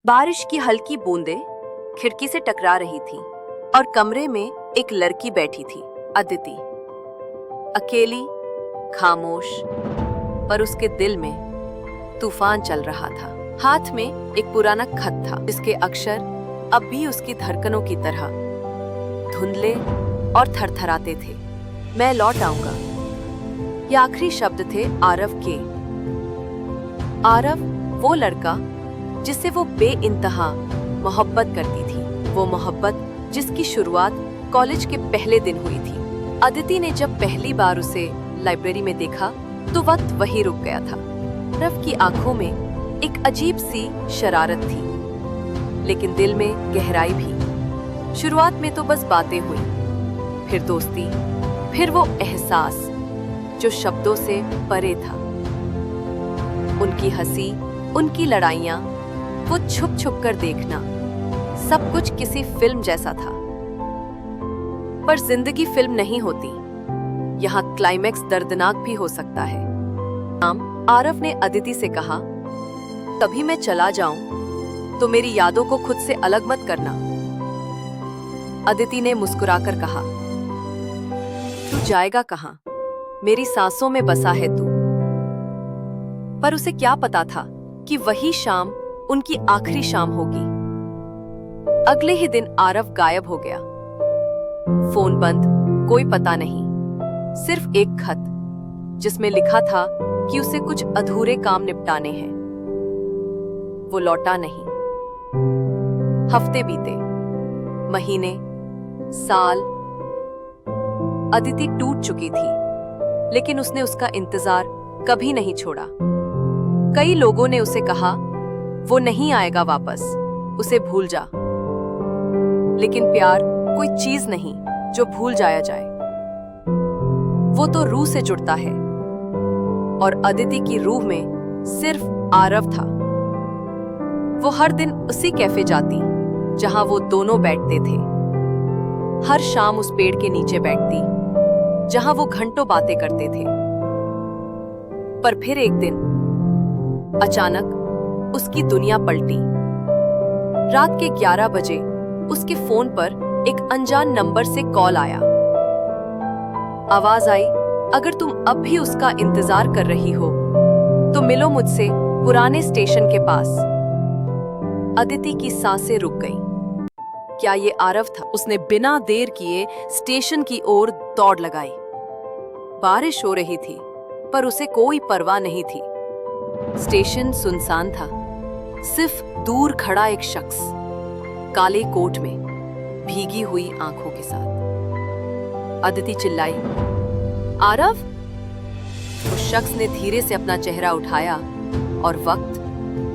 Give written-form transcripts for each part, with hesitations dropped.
बारिश की हल्की बूंदें खिड़की से टकरा रही थीं और कमरे में एक लड़की बैठी थी, अदिति। अकेली, खामोश, पर उसके दिल में तूफान चल रहा था। हाथ में एक पुराना खत था जिसके अक्षर अब भी उसकी धड़कनों की तरह धुंधले और थरथराते थे। मैं लौट आऊंगा, ये आखिरी शब्द थे आरव के। आरव, वो लड़का जिससे वो बेइंतहा मोहब्बत करती थी, वो मोहब्बत जिसकी शुरुआत कॉलेज के पहले दिन हुई थी। अदिति ने जब पहली बार उसे लाइब्रेरी में देखा तो वक्त वही रुक गया था। आरव की आंखों में एक अजीब सी शरारत थी, लेकिन दिल में गहराई भी। शुरुआत में तो बस बातें हुई, फिर दोस्ती, फिर वो एहसास जो शब्दों से परे था। उनकी हंसी, उनकी लड़ाइयाँ, वो छुप छुप कर देखना, सब कुछ किसी फिल्म जैसा था। पर जिंदगी फिल्म नहीं होती, यहाँ क्लाइमैक्स दर्दनाक भी हो सकता है। आरव ने अदिति से कहा, कभी मैं चला जाऊं तो मेरी यादों को खुद से अलग मत करना। अदिति ने मुस्कुराकर कहा, तू जाएगा कहां? मेरी सांसों में बसा है तू। पर उसे क्या पता था कि वही शाम उनकी आखिरी शाम होगी। अगले ही दिन आरव गायब हो गया। फोन बंद, कोई पता नहीं, सिर्फ एक खत जिसमें लिखा था कि उसे कुछ अधूरे काम निपटाने हैं। वो लौटा नहीं। हफ्ते बीते, महीने, साल। अदिति टूट चुकी थी, लेकिन उसने उसका इंतजार कभी नहीं छोड़ा। कई लोगों ने उसे कहा, वो नहीं आएगा वापस, उसे भूल जा। लेकिन प्यार कोई चीज नहीं जो भूल जाया जाए। वो तो रूह से जुड़ता है, और अदिति की रूह में सिर्फ आरव था। वो हर दिन उसी कैफे जाती जहां वो दोनों बैठते थे। हर शाम उस पेड़ के नीचे बैठती जहां वो घंटों बातें करते थे। पर फिर एक दिन अचानक उसकी दुनिया पलटी। रात के 11 बजे उसके फोन पर एक अनजान नंबर से कॉल आया। आवाज आई, अगर तुम अब भी उसका इंतजार कर रही हो तो मिलो मुझसे पुराने स्टेशन के पास। अदिति की सांसें रुक गईं। क्या ये आरव था? उसने बिना देर किए स्टेशन की ओर दौड़ लगाई। बारिश हो रही थी, पर उसे कोई परवाह नहीं थी। स्टेशन सुनसान था, सिर्फ दूर खड़ा एक शख्स, काले कोट में, भीगी हुई आंखों के साथ। अदिति चिल्लाई, आरव! उस शख्स ने धीरे से अपना चेहरा उठाया और वक्त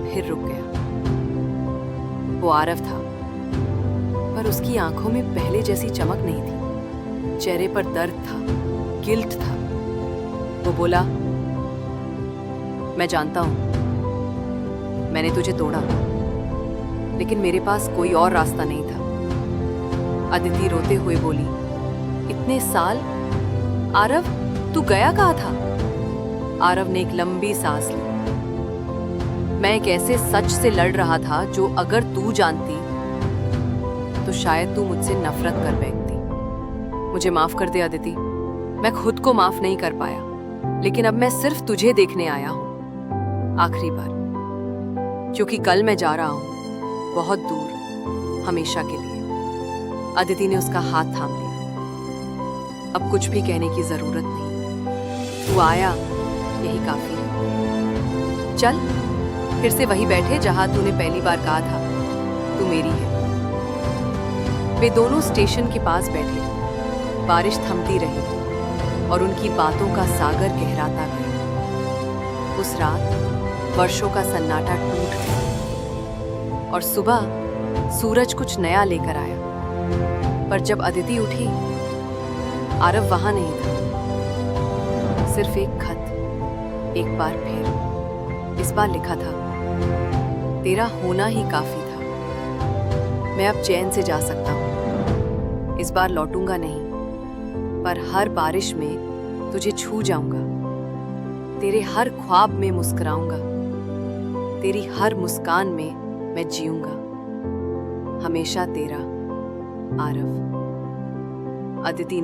फिर रुक गया। वो आरव था, पर उसकी आंखों में पहले जैसी चमक नहीं थी। चेहरे पर दर्द था, गिल्ट था। वो बोला, मैं जानता हूं मैंने तुझे तोड़ा, लेकिन मेरे पास कोई और रास्ता नहीं था। अदिति रोते हुए बोली, इतने साल? आरव, तू गया कहाँ था? आरव ने एक लंबी सांस ली। मैं एक ऐसे सच से लड़ रहा था जो अगर तू जानती तो शायद तू मुझसे नफरत कर बैठती। मुझे माफ कर दे अदिति, मैं खुद को माफ नहीं कर पाया, लेकिन अब मैं सिर्फ तुझे देखने आया हूं, आखिरी बार। क्योंकि कल मैं जा रहा हूं, बहुत दूर, हमेशा के लिए। अदिति ने उसका हाथ थाम लिया। अब कुछ भी कहने की जरूरत नहीं, तू आया, यही काफी है। चल, फिर से वही बैठे जहां तूने पहली बार कहा था, तू मेरी है। वे दोनों स्टेशन के पास बैठे। बारिश थमती रही और उनकी बातों का सागर गहराता गया। उस रात वर्षों का सन्नाटा टूट गया और सुबह सूरज कुछ नया लेकर आया। पर जब अदिति उठी, आरव वहां नहीं था। सिर्फ एक खत, एक बार फिर। इस बार लिखा था, तेरा होना ही काफी था। मैं अब चैन से जा सकता हूं। इस बार लौटूंगा नहीं, पर हर बारिश में तुझे छू जाऊंगा। तेरे हर ख्वाब में मुस्कुराऊंगा। तेरी हर मुस्कान में मैं जीऊंगा हमेशा तेरा आरव। अदिति ने